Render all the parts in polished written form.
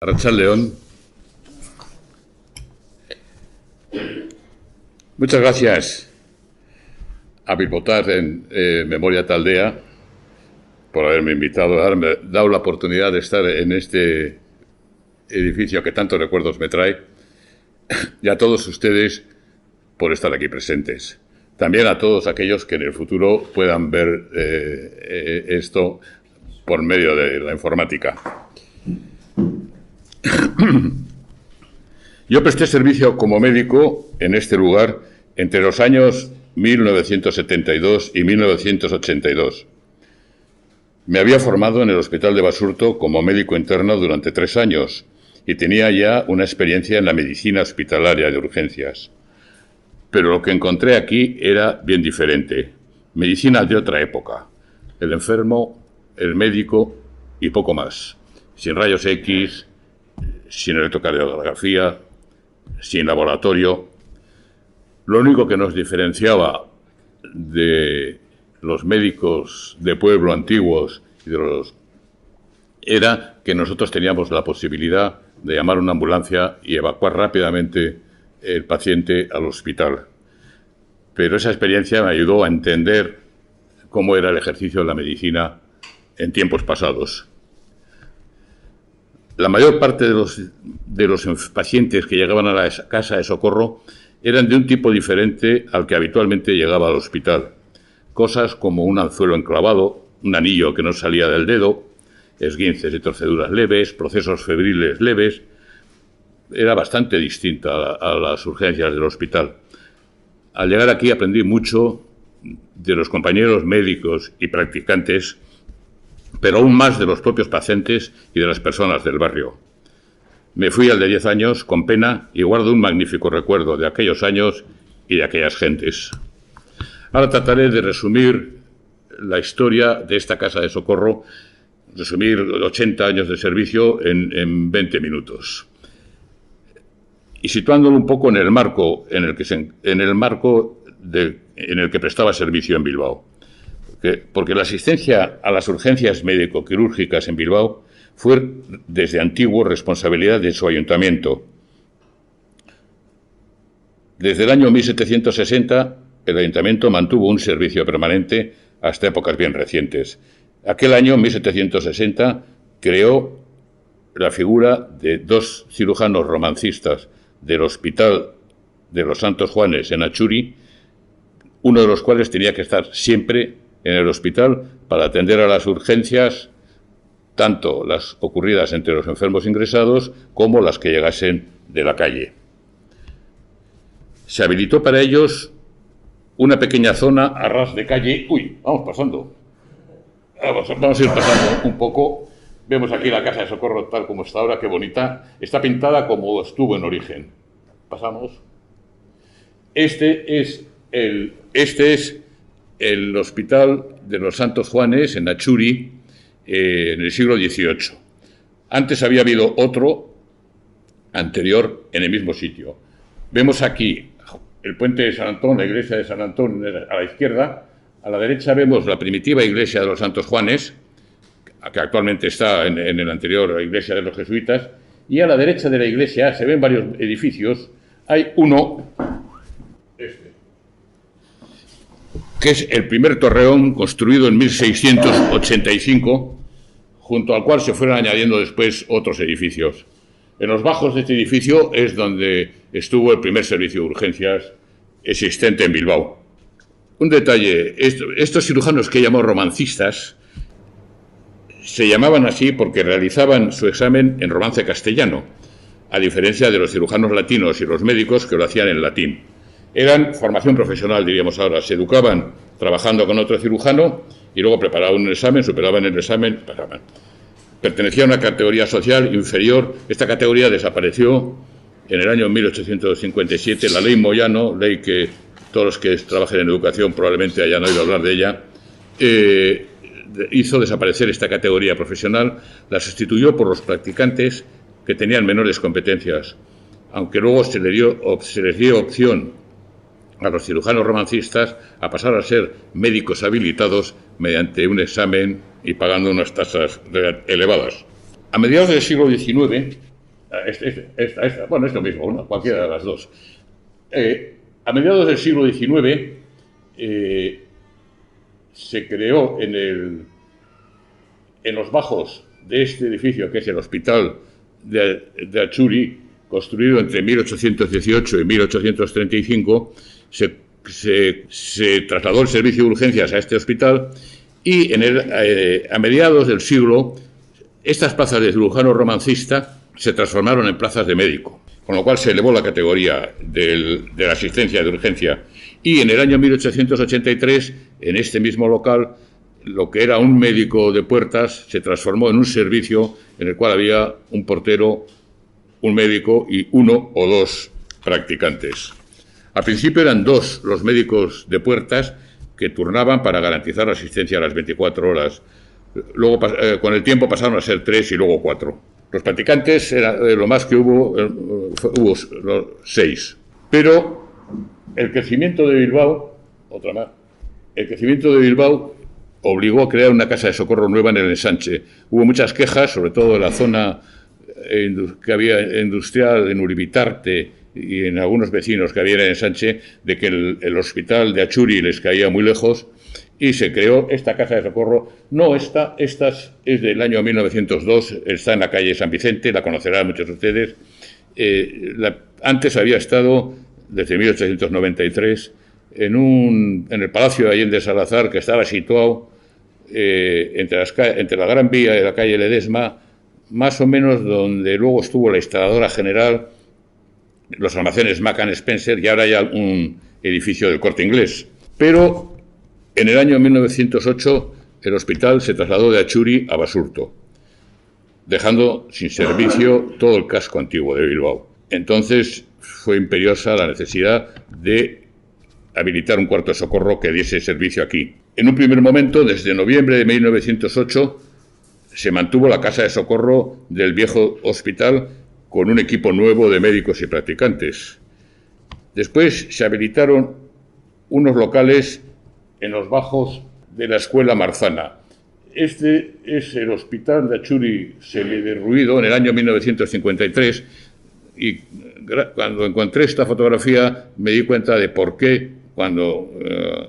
Arratsalde-on. Muchas gracias a Bilbotar en Memoria Taldea por haberme invitado, haberme dado la oportunidad de estar en este edificio que tantos recuerdos me trae, y a todos ustedes por estar aquí presentes. También a todos aquellos que en el futuro puedan ver esto por medio de la informática. Yo presté servicio como médico en este lugar entre los años 1972 y 1982. Me había formado en el Hospital de Basurto como médico interno durante 3 años y tenía ya una experiencia en la medicina hospitalaria de urgencias. Pero lo que encontré aquí era bien diferente. Medicina de otra época. El enfermo, el médico y poco más. Sin rayos X, sin electrocardiografía, sin laboratorio. Lo único que nos diferenciaba de los médicos de pueblo antiguos era que nosotros teníamos la posibilidad de llamar a una ambulancia y evacuar rápidamente el paciente al hospital. Pero esa experiencia me ayudó a entender cómo era el ejercicio de la medicina en tiempos pasados. La mayor parte de los pacientes que llegaban a la casa de socorro eran de un tipo diferente al que habitualmente llegaba al hospital. Cosas como un anzuelo enclavado, un anillo que no salía del dedo, esguinces y torceduras leves, procesos febriles leves. Era bastante distinta a las urgencias del hospital. Al llegar aquí aprendí mucho de los compañeros médicos y practicantes, pero aún más de los propios pacientes y de las personas del barrio. Me fui al de 10 años con pena y guardo un magnífico recuerdo de aquellos años y de aquellas gentes. Ahora trataré de resumir la historia de esta casa de socorro, resumir 80 años de servicio en 20 minutos. Y situándolo un poco en el marco en el que prestaba servicio en Bilbao. Porque la asistencia a las urgencias médico-quirúrgicas en Bilbao fue desde antiguo responsabilidad de su ayuntamiento. Desde el año 1760, el ayuntamiento mantuvo un servicio permanente hasta épocas bien recientes. Aquel año, 1760, creó la figura de 2 cirujanos romancistas del Hospital de los Santos Juanes en Achuri, uno de los cuales tenía que estar siempre en el hospital para atender a las urgencias, tanto las ocurridas entre los enfermos ingresados como las que llegasen de la calle. Se habilitó para ellos una pequeña zona a ras de calle. Vamos pasando. Vamos a ir pasando un poco. Vemos aquí la casa de socorro tal como está ahora, qué bonita. Está pintada como estuvo en origen. Pasamos. Este es el Hospital de los Santos Juanes en Achuri en el siglo XVIII. Antes había habido otro anterior en el mismo sitio. Vemos aquí el puente de San Antón, la iglesia de San Antón a la izquierda. A la derecha vemos la primitiva iglesia de los Santos Juanes, que actualmente está en la anterior iglesia de los jesuitas. Y a la derecha de la iglesia se ven varios edificios. Hay uno, que es el primer torreón construido en 1685, junto al cual se fueron añadiendo después otros edificios. En los bajos de este edificio es donde estuvo el primer servicio de urgencias existente en Bilbao. Un detalle, estos cirujanos que llamó romancistas se llamaban así porque realizaban su examen en romance castellano, a diferencia de los cirujanos latinos y los médicos que lo hacían en latín. Eran formación profesional, diríamos ahora. Se educaban trabajando con otro cirujano y luego preparaban un examen, superaban el examen, pasaban. Pertenecía a una categoría social inferior. Esta categoría desapareció en el año 1857. La ley Moyano, ley que todos los que trabajen en educación probablemente hayan oído hablar de ella, hizo desaparecer esta categoría profesional, la sustituyó por los practicantes que tenían menores competencias, aunque luego se les dio opción a los cirujanos romancistas a pasar a ser médicos habilitados mediante un examen y pagando unas tasas elevadas. A mediados del siglo XIX, bueno, es lo mismo, cualquiera de las dos. A mediados del siglo XIX se creó en los bajos de este edificio, que es el Hospital de Atxuri, construido entre 1818 y 1835, se trasladó el servicio de urgencias a este hospital y a mediados del siglo estas plazas de cirujano romancista se transformaron en plazas de médico, con lo cual se elevó la categoría de la asistencia de urgencia. Y en el año 1883, en este mismo local, lo que era un médico de puertas se transformó en un servicio en el cual había un portero, un médico y uno o dos practicantes. Al principio eran dos los médicos de puertas que turnaban para garantizar la asistencia a las 24 horas. Luego, con el tiempo, pasaron a ser 3 y luego 4. Los practicantes, lo más que hubo 6. Pero el crecimiento de Bilbao, el crecimiento de Bilbao obligó a crear una casa de socorro nueva en el ensanche. Hubo muchas quejas, sobre todo en la zona que había industrial, en Uribitarte y en algunos vecinos que había en el ensanche, de que el hospital de Atxuri les caía muy lejos, y se creó esta casa de socorro. No, esta es del año 1902, está en la calle San Vicente, la conocerán muchos de ustedes. Antes había estado, desde 1893, en el Palacio de Allende Salazar, que estaba situado entre la Gran Vía y la calle Ledesma, más o menos donde luego estuvo la instaladora general, los almacenes Macan Spencer, y ahora hay un edificio del Corte Inglés. Pero en el año 1908 el hospital se trasladó de Atxuri a Basurto, dejando sin servicio todo el casco antiguo de Bilbao. Entonces fue imperiosa la necesidad de habilitar un cuarto de socorro que diese servicio aquí. En un primer momento, desde noviembre de 1908, se mantuvo la casa de socorro del viejo hospital con un equipo nuevo de médicos y practicantes. Después se habilitaron unos locales en los bajos de la Escuela Marzana. Este es el hospital de Atxuri semiderruido en el año 1953, y cuando encontré esta fotografía me di cuenta de por qué, cuando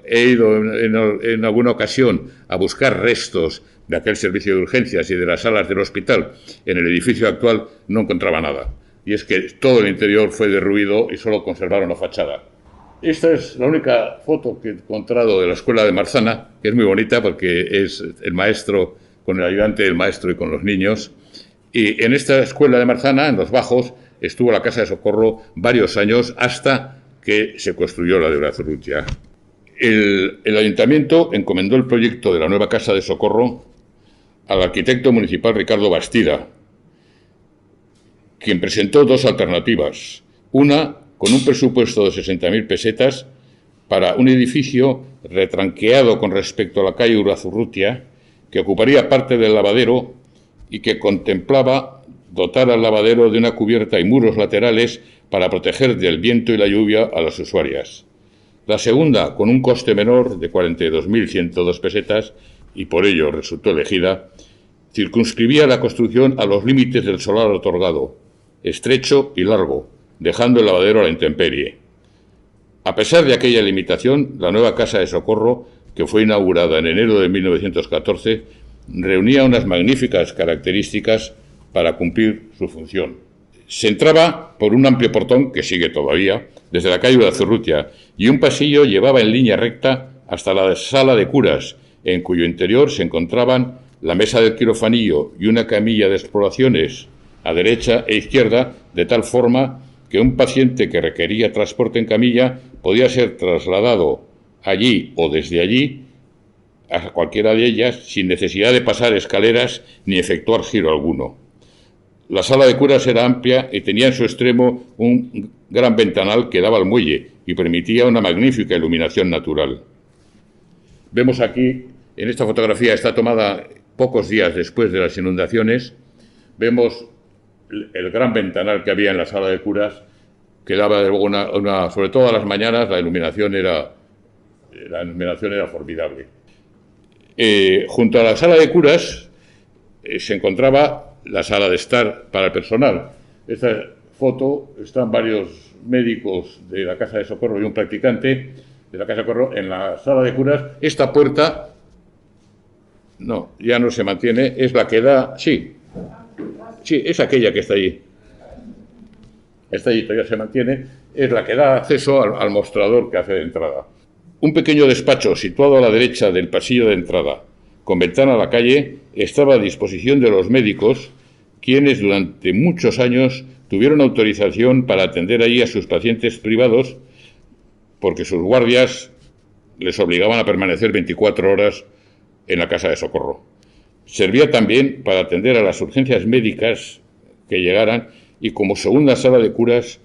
he ido en alguna ocasión a buscar restos de aquel servicio de urgencias y de las salas del hospital en el edificio actual, no encontraba nada. Y es que todo el interior fue derruido y solo conservaron la fachada. Esta es la única foto que he encontrado de la Escuela de Marzana, que es muy bonita porque es el maestro con el ayudante del maestro y con los niños. Y en esta Escuela de Marzana, en los bajos, estuvo la casa de socorro varios años hasta que se construyó la de Urazurrutia. El ayuntamiento encomendó el proyecto de la nueva casa de socorro al arquitecto municipal Ricardo Bastida, quien presentó dos alternativas. Una, con un presupuesto de 60.000 pesetas para un edificio retranqueado con respecto a la calle Urazurrutia, que ocuparía parte del lavadero y que contemplaba dotar al lavadero de una cubierta y muros laterales para proteger del viento y la lluvia a las usuarias. La segunda, con un coste menor de 42.102 pesetas, y por ello resultó elegida, circunscribía la construcción a los límites del solar otorgado, estrecho y largo, dejando el lavadero a la intemperie. A pesar de aquella limitación, la nueva casa de socorro, que fue inaugurada en enero de 1914, reunía unas magníficas características para cumplir su función. Se entraba por un amplio portón, que sigue todavía, desde la calle Urazurrutia, y un pasillo llevaba en línea recta hasta la sala de curas, en cuyo interior se encontraban la mesa del quirofanillo y una camilla de exploraciones a derecha e izquierda, de tal forma que un paciente que requería transporte en camilla podía ser trasladado allí o desde allí a cualquiera de ellas sin necesidad de pasar escaleras ni efectuar giro alguno. La sala de curas era amplia y tenía en su extremo un gran ventanal que daba al muelle y permitía una magnífica iluminación natural. Vemos aquí En esta fotografía está tomada pocos días después de las inundaciones. Vemos el gran ventanal que había en la sala de curas, que daba sobre todo a las mañanas, la iluminación era formidable. Junto a la sala de curas se encontraba la sala de estar para el personal. Esta foto están varios médicos de la Casa de Socorro y un practicante de la Casa de Socorro en la sala de curas. Esta puerta no, ya no se mantiene, es la que da, sí, es aquella que está allí. Está allí, todavía se mantiene, es la que da acceso al mostrador que hace de entrada. Un pequeño despacho situado a la derecha del pasillo de entrada, con ventana a la calle, estaba a disposición de los médicos, quienes durante muchos años tuvieron autorización para atender allí a sus pacientes privados, porque sus guardias les obligaban a permanecer 24 horas en la Casa de Socorro. Servía también para atender a las urgencias médicas que llegaran y como segunda sala de curas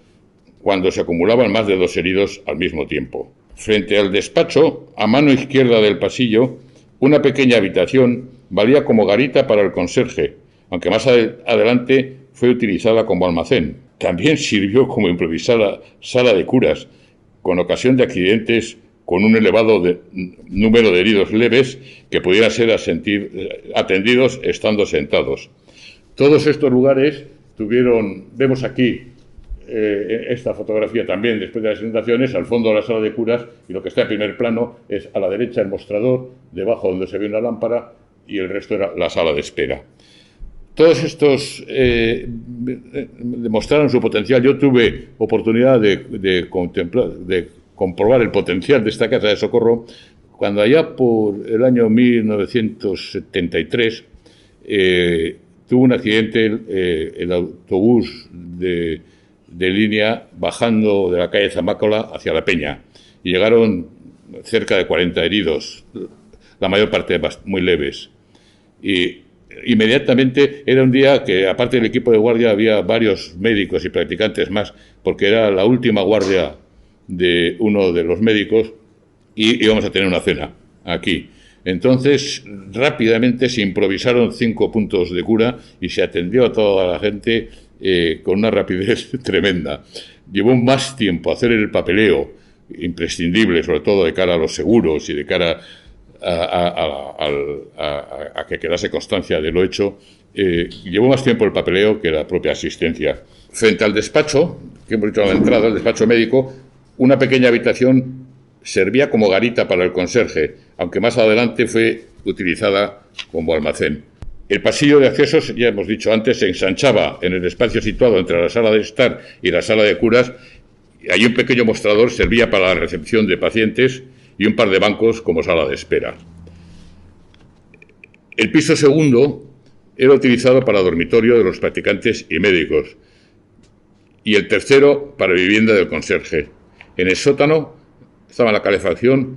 cuando se acumulaban más de 2 heridos al mismo tiempo. Frente al despacho, a mano izquierda del pasillo, una pequeña habitación valía como garita para el conserje, aunque más adelante fue utilizada como almacén. También sirvió como improvisada sala de curas, con ocasión de accidentes con un elevado número de heridos leves que pudieran ser atendidos estando sentados. Todos estos lugares vemos aquí esta fotografía también después de las inundaciones, al fondo de la sala de curas, y lo que está en primer plano es a la derecha el mostrador, debajo donde se ve una lámpara, y el resto era la sala de espera. Todos estos demostraron su potencial. Yo tuve oportunidad de comprobar el potencial de esta Casa de Socorro cuando allá por el año 1973 tuvo un accidente el autobús de línea bajando de la calle Zamácola hacia La Peña y llegaron cerca de 40 heridos, la mayor parte muy leves. Y inmediatamente era un día que, aparte del equipo de guardia, había varios médicos y practicantes más, porque era la última guardia de uno de los médicos y íbamos a tener una cena aquí. Entonces, rápidamente se improvisaron 5 puntos de cura y se atendió a toda la gente con una rapidez tremenda. Llevó más tiempo hacer el papeleo, imprescindible, sobre todo de cara a los seguros y de cara a que quedase constancia de lo hecho. Llevó más tiempo el papeleo que la propia asistencia. Frente al despacho, que hemos dicho a la entrada, el despacho médico, una pequeña habitación servía como garita para el conserje, aunque más adelante fue utilizada como almacén. El pasillo de accesos, ya hemos dicho antes, se ensanchaba en el espacio situado entre la sala de estar y la sala de curas. Allí un pequeño mostrador servía para la recepción de pacientes y un par de bancos como sala de espera. El piso segundo era utilizado para dormitorio de los practicantes y médicos, y el tercero para vivienda del conserje. En el sótano estaba la calefacción,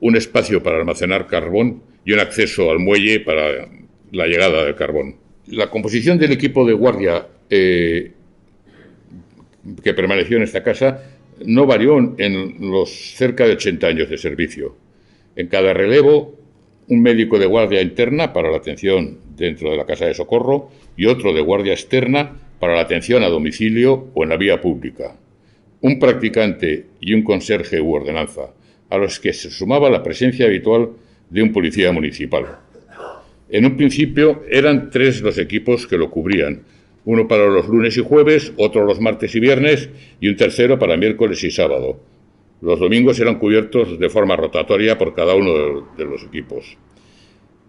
un espacio para almacenar carbón y un acceso al muelle para la llegada del carbón. La composición del equipo de guardia que permaneció en esta casa no varió en los cerca de 80 años de servicio. En cada relevo, un médico de guardia interna para la atención dentro de la Casa de Socorro y otro de guardia externa para la atención a domicilio o en la vía pública. Un practicante y un conserje u ordenanza, a los que se sumaba la presencia habitual de un policía municipal. En un principio eran 3 los equipos que lo cubrían, uno para los lunes y jueves, otro los martes y viernes y un tercero para miércoles y sábado. Los domingos eran cubiertos de forma rotatoria por cada uno de los equipos.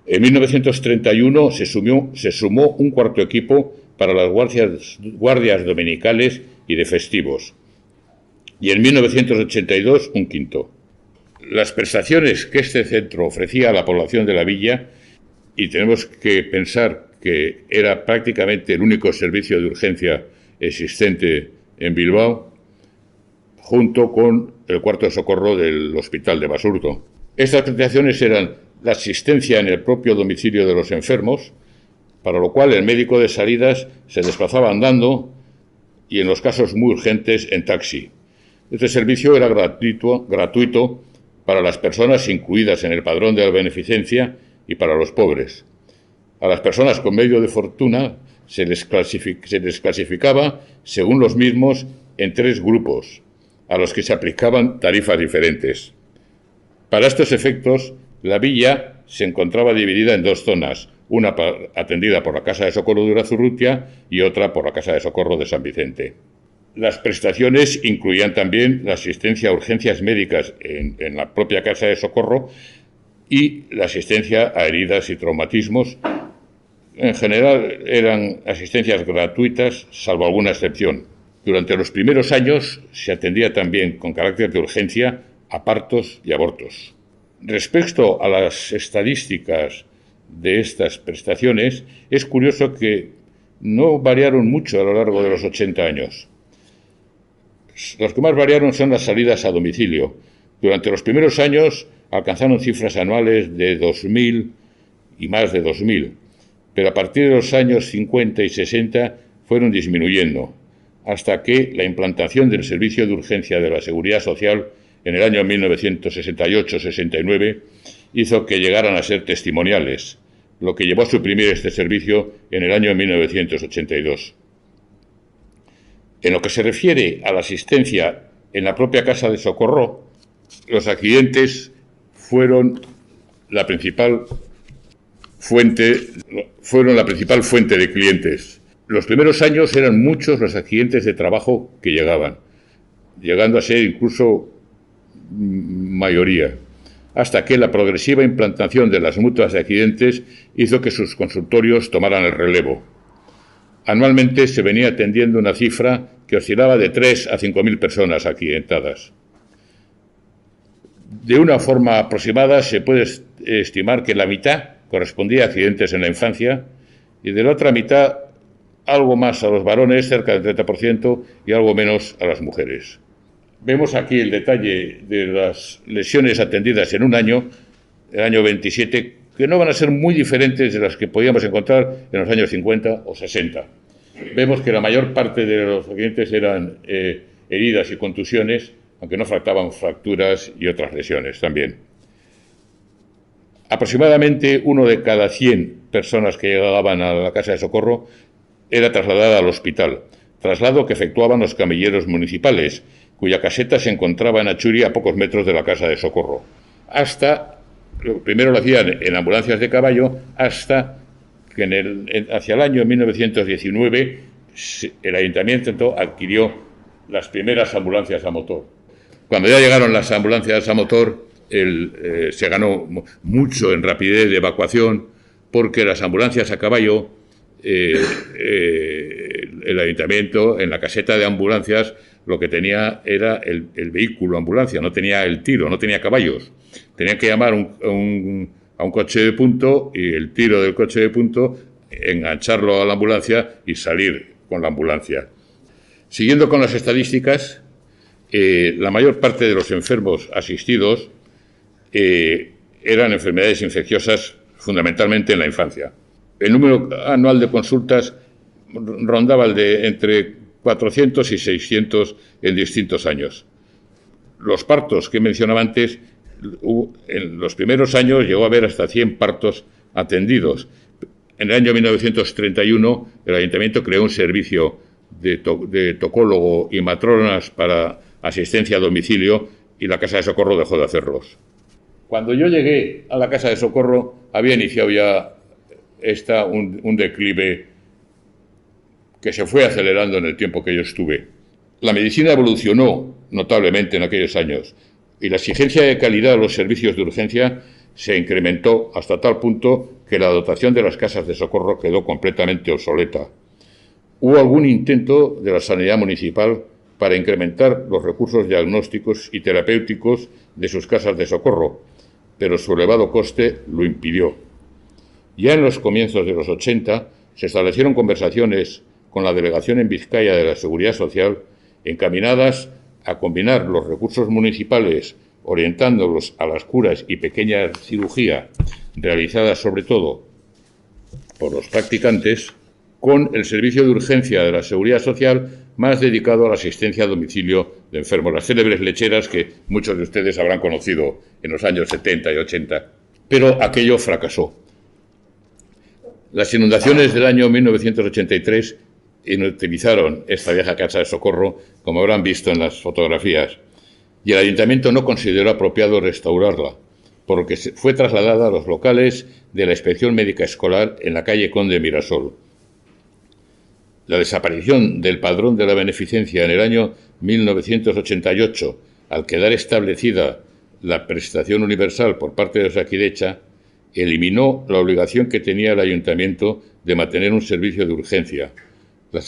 En 1931 se sumó un cuarto equipo para las guardias dominicales y de festivos, y en 1982 un quinto. Las prestaciones que este centro ofrecía a la población de la villa, y tenemos que pensar que era prácticamente el único servicio de urgencia existente en Bilbao, junto con el cuarto de socorro del Hospital de Basurto. Estas prestaciones eran la asistencia en el propio domicilio de los enfermos, para lo cual el médico de salidas se desplazaba andando y en los casos muy urgentes en taxi. Este servicio era gratuito para las personas incluidas en el padrón de la beneficencia y para los pobres. A las personas con medio de fortuna se les clasificaba, según los mismos, en 3 grupos, a los que se aplicaban tarifas diferentes. Para estos efectos, la villa se encontraba dividida en 2 zonas, una atendida por la Casa de Socorro de Urazurrutia y otra por la Casa de Socorro de San Vicente. Las prestaciones incluían también la asistencia a urgencias médicas en la propia Casa de Socorro y la asistencia a heridas y traumatismos. En general eran asistencias gratuitas, salvo alguna excepción. Durante los primeros años se atendía también con carácter de urgencia a partos y abortos. Respecto a las estadísticas de estas prestaciones, es curioso que no variaron mucho a lo largo de los 80 años. Los que más variaron son las salidas a domicilio. Durante los primeros años alcanzaron cifras anuales de 2.000 y más de 2.000, pero a partir de los años 50 y 60 fueron disminuyendo, hasta que la implantación del servicio de urgencia de la Seguridad Social en el año 1968-69 hizo que llegaran a ser testimoniales, lo que llevó a suprimir este servicio en el año 1982. En lo que se refiere a la asistencia en la propia Casa de Socorro, los accidentes fueron la principal fuente de clientes. Los primeros años eran muchos los accidentes de trabajo que llegaban, llegando a ser incluso mayoría, hasta que la progresiva implantación de las mutuas de accidentes hizo que sus consultorios tomaran el relevo. Anualmente se venía atendiendo una cifra que oscilaba de 3 a 5.000 personas accidentadas. De una forma aproximada se puede estimar que la mitad correspondía a accidentes en la infancia y de la otra mitad algo más a los varones, cerca del 30%, y algo menos a las mujeres. Vemos aquí el detalle de las lesiones atendidas en un año, el año 27, que no van a ser muy diferentes de las que podíamos encontrar en los años 50 o 60. Vemos que la mayor parte de los accidentes eran heridas y contusiones, aunque no faltaban fracturas y otras lesiones también. Aproximadamente 1 de cada 100 personas que llegaban a la Casa de Socorro era trasladada al hospital, traslado que efectuaban los camilleros municipales, cuya caseta se encontraba en Achuri, a pocos metros de la Casa de Socorro. Primero lo hacían en ambulancias de caballo, hasta que hacia el año 1919 el ayuntamiento adquirió las primeras ambulancias a motor. Cuando ya llegaron las ambulancias a motor, se ganó mucho en rapidez de evacuación, porque las ambulancias a caballo, el ayuntamiento, en la caseta de ambulancias, lo que tenía era el vehículo ambulancia, no tenía el tiro, no tenía caballos. Tenían que llamar a un coche de punto y el tiro del coche de punto, engancharlo a la ambulancia y salir con la ambulancia. Siguiendo con las estadísticas, la mayor parte de los enfermos asistidos eran enfermedades infecciosas, fundamentalmente en la infancia. El número anual de consultas rondaba el de entre 400 y 600 en distintos años. Los partos que mencionaba antes, en los primeros años llegó a haber hasta 100 partos atendidos. En el año 1931 el ayuntamiento creó un servicio de tocólogo y matronas para asistencia a domicilio y la Casa de Socorro dejó de hacerlos. Cuando yo llegué a la Casa de Socorro había iniciado ya un declive que se fue acelerando en el tiempo que yo estuve. La medicina evolucionó notablemente en aquellos años y la exigencia de calidad de los servicios de urgencia se incrementó hasta tal punto que la dotación de las casas de socorro quedó completamente obsoleta. Hubo algún intento de la sanidad municipal para incrementar los recursos diagnósticos y terapéuticos de sus casas de socorro, pero su elevado coste lo impidió. Ya en los comienzos de los 80 se establecieron conversaciones con la Delegación en Vizcaya de la Seguridad Social encaminadas a combinar los recursos municipales, orientándolos a las curas y pequeña cirugía realizadas sobre todo por los practicantes, con el servicio de urgencia de la Seguridad Social más dedicado a la asistencia a domicilio de enfermos, las célebres lecheras que muchos de ustedes habrán conocido en los años 70 y 80. Pero aquello fracasó. Las inundaciones del año 1983 inutilizaron esta vieja casa de socorro, como habrán visto en las fotografías, y el ayuntamiento no consideró apropiado restaurarla, por lo que fue trasladada a los locales de la Inspección Médica Escolar en la calle Conde Mirasol. La desaparición del padrón de la beneficencia en el año 1988, al quedar establecida la prestación universal por parte de Osakidetza, eliminó la obligación que tenía el ayuntamiento de mantener un servicio de urgencia,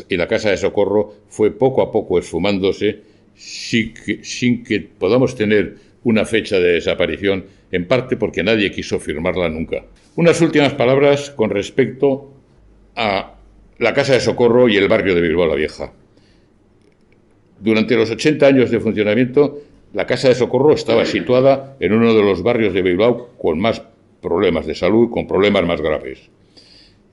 y la casa de socorro fue poco a poco esfumándose sin que podamos tener una fecha de desaparición, en parte porque nadie quiso firmarla nunca. Unas últimas palabras con respecto a la casa de socorro y el barrio de Bilbao la Vieja. Durante los 80 años de funcionamiento, la casa de socorro estaba situada en uno de los barrios de Bilbao con más problemas de salud, con problemas más graves.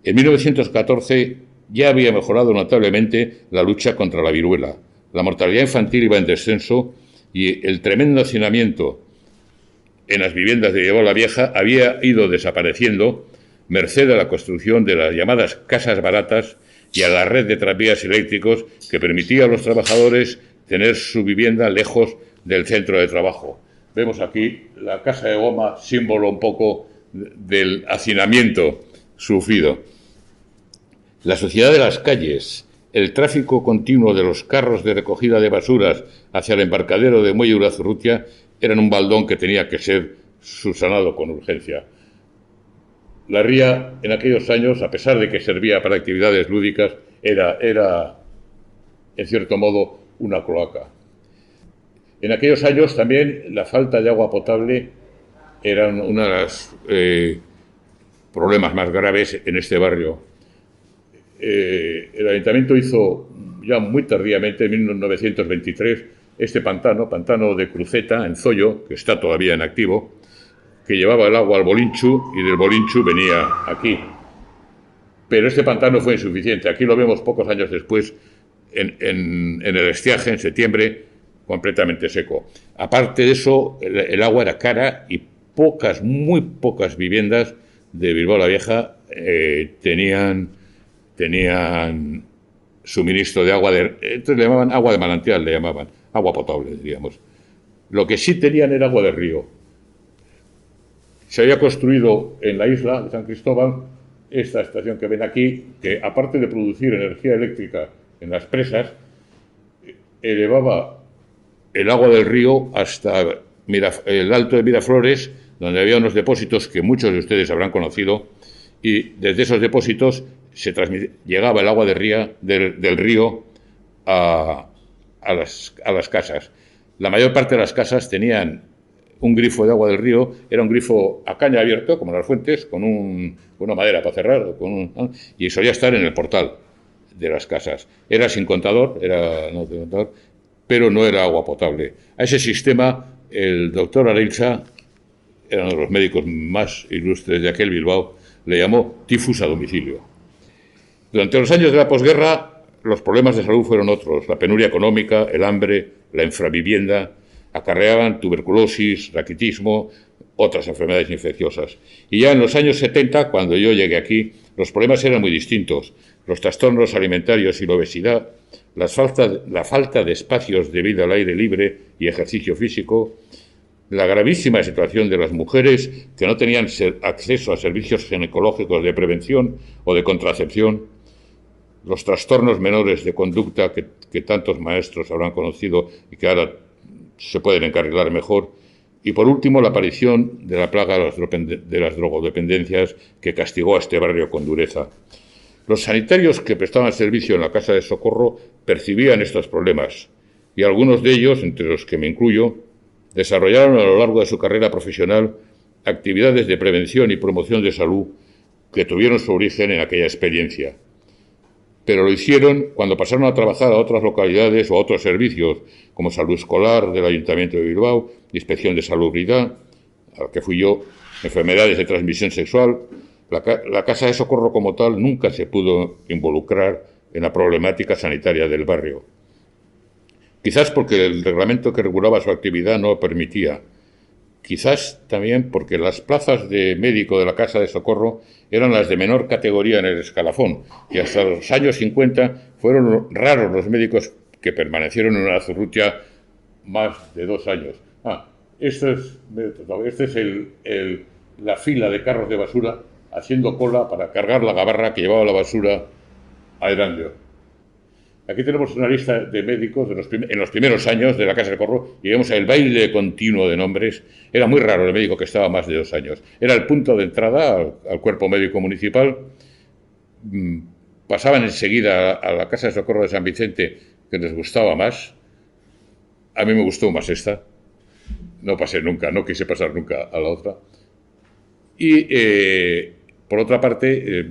En 1914 ya había mejorado notablemente la lucha contra la viruela. La mortalidad infantil iba en descenso y el tremendo hacinamiento en las viviendas de Bilbao la Vieja había ido desapareciendo merced a la construcción de las llamadas casas baratas y a la red de tranvías eléctricos que permitía a los trabajadores tener su vivienda lejos del centro de trabajo. Vemos aquí la casa de goma, símbolo un poco del hacinamiento sufrido. La sociedad de las calles, el tráfico continuo de los carros de recogida de basuras hacia el embarcadero de Muelle Urazurrutia eran un baldón que tenía que ser subsanado con urgencia. La ría, en aquellos años, a pesar de que servía para actividades lúdicas, era en cierto modo, una cloaca. En aquellos años también la falta de agua potable era uno de los problemas más graves en este barrio. El ayuntamiento hizo ya muy tardíamente, en 1923, este pantano de Cruceta, en Zollo, que está todavía en activo, que llevaba el agua al Bolinchu y del Bolinchu venía aquí. Pero este pantano fue insuficiente. Aquí lo vemos pocos años después, en el estiaje, en septiembre, completamente seco. Aparte de eso, el agua era cara y muy pocas viviendas de Bilbao la Vieja tenían suministro de agua, entonces le llamaban agua de manantial, le llamaban agua potable, diríamos. Lo que sí tenían era agua de río. Se había construido en la isla de San Cristóbal esta estación que ven aquí, que aparte de producir energía eléctrica en las presas, elevaba el agua del río hasta el Alto de Miraflores, donde había unos depósitos que muchos de ustedes habrán conocido, y desde esos depósitos llegaba el agua del río a las casas. La mayor parte de las casas tenían un grifo de agua del río, era un grifo a caña abierto, como las fuentes, con una madera para cerrar, y solía estar en el portal de las casas. Era sin contador, pero no era agua potable. A ese sistema, el doctor Areilza, era uno de los médicos más ilustres de aquel Bilbao, le llamó tifus a domicilio. Durante los años de la posguerra, los problemas de salud fueron otros. La penuria económica, el hambre, la infravivienda, acarreaban tuberculosis, raquitismo, otras enfermedades infecciosas. Y ya en los años 70, cuando yo llegué aquí, los problemas eran muy distintos. Los trastornos alimentarios y la obesidad, la falta de espacios de vida al aire libre y ejercicio físico, la gravísima situación de las mujeres que no tenían acceso a servicios ginecológicos de prevención o de contracepción, los trastornos menores de conducta que tantos maestros habrán conocido y que ahora se pueden encarrilar mejor, y por último la aparición de la plaga de las drogodependencias que castigó a este barrio con dureza. Los sanitarios que prestaban servicio en la casa de socorro percibían estos problemas y algunos de ellos, entre los que me incluyo, desarrollaron a lo largo de su carrera profesional actividades de prevención y promoción de salud que tuvieron su origen en aquella experiencia. Pero lo hicieron cuando pasaron a trabajar a otras localidades o a otros servicios, como salud escolar del Ayuntamiento de Bilbao, inspección de salubridad, al que fui yo, enfermedades de transmisión sexual. La casa de socorro como tal nunca se pudo involucrar en la problemática sanitaria del barrio. Quizás porque el reglamento que regulaba su actividad no lo permitía. Quizás también porque las plazas de médico de la Casa de Socorro eran las de menor categoría en el escalafón, y hasta los años 50 fueron raros los médicos que permanecieron en una Zurrutia más de 2 años. Esta es la fila de carros de basura haciendo cola para cargar la gabarra que llevaba la basura a Erandio. Aquí tenemos una lista de médicos en los primeros años de la Casa de Socorro y vemos el baile continuo de nombres. Era muy raro el médico que estaba más de 2 años. Era el punto de entrada al cuerpo médico municipal. Pasaban enseguida a la Casa de Socorro de San Vicente, que les gustaba más. A mí me gustó más esta. No pasé nunca, no quise pasar nunca a la otra. Y, por otra parte,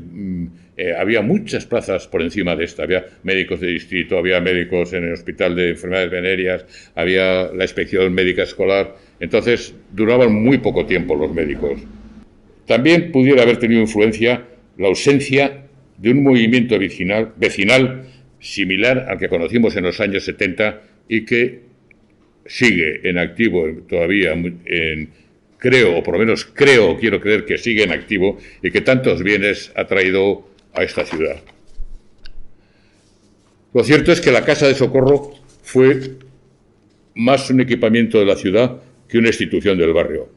había muchas plazas por encima de esta. Había médicos de distrito, había médicos en el Hospital de Enfermedades Venéreas, había la inspección médica escolar. Entonces, duraban muy poco tiempo los médicos. También pudiera haber tenido influencia la ausencia de un movimiento vecinal similar al que conocimos en los años 70 y que sigue en activo todavía, creo, o por lo menos quiero creer que sigue en activo y que tantos bienes ha traído a esta ciudad. Lo cierto es que la Casa de Socorro fue más un equipamiento de la ciudad que una institución del barrio.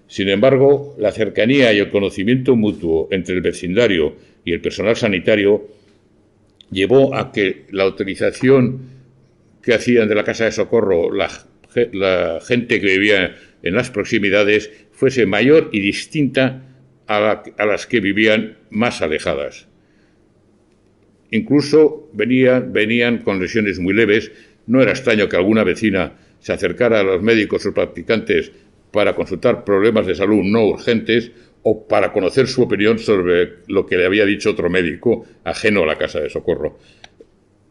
Sin embargo, la cercanía y el conocimiento mutuo entre el vecindario y el personal sanitario llevó a que la utilización que hacían de la Casa de Socorro la gente que vivía en las proximidades fuese mayor y distinta a las que vivían más alejadas. Incluso venían con lesiones muy leves. No era extraño que alguna vecina se acercara a los médicos o practicantes para consultar problemas de salud no urgentes o para conocer su opinión sobre lo que le había dicho otro médico ajeno a la Casa de Socorro.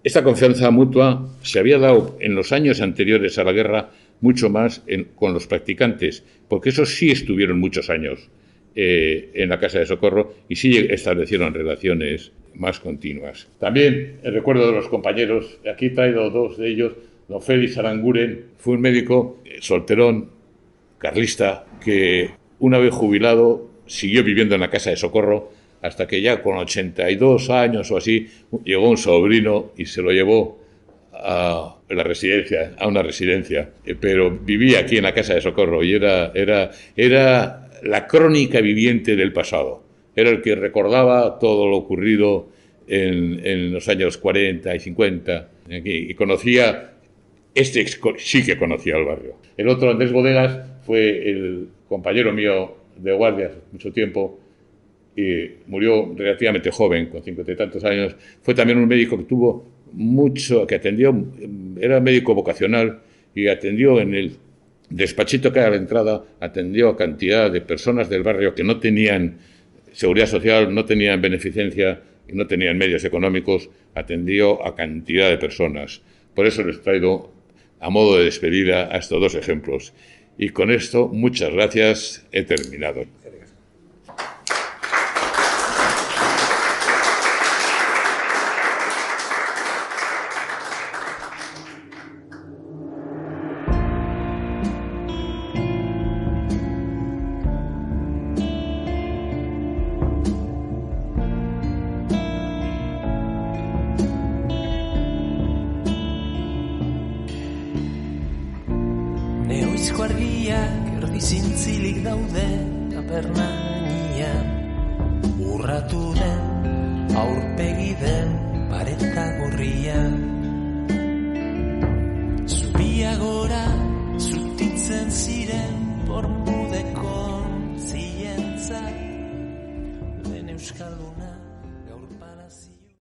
Esta confianza mutua se había dado en los años anteriores a la guerra mucho más con los practicantes, porque esos sí estuvieron muchos años en la Casa de Socorro y sí establecieron relaciones más continuas. También el recuerdo de los compañeros, aquí he traído 2 de ellos. Don Félix Aranguren fue un médico solterón, carlista, que una vez jubilado siguió viviendo en la Casa de Socorro hasta que ya con 82 años o así llegó un sobrino y se lo llevó a una residencia, pero vivía aquí en la Casa de Socorro y era la crónica viviente del pasado. Era el que recordaba todo lo ocurrido en los años 40 y 50 y conocía, sí que conocía el barrio. El otro, Andrés Bodegas, fue el compañero mío de guardia hace mucho tiempo y murió relativamente joven, con 50 y tantos años. Fue también un médico que atendió, era médico vocacional y atendió en el despachito que era a la entrada, atendió a cantidad de personas del barrio que no tenían seguridad social, no tenían beneficencia y no tenían medios económicos, atendió a cantidad de personas. Por eso les traigo a modo de despedida a estos 2 ejemplos. Y con esto, muchas gracias, he terminado. Neoizko argiak erdi zintzilik daude taberna gainean, urratu den aurpegi den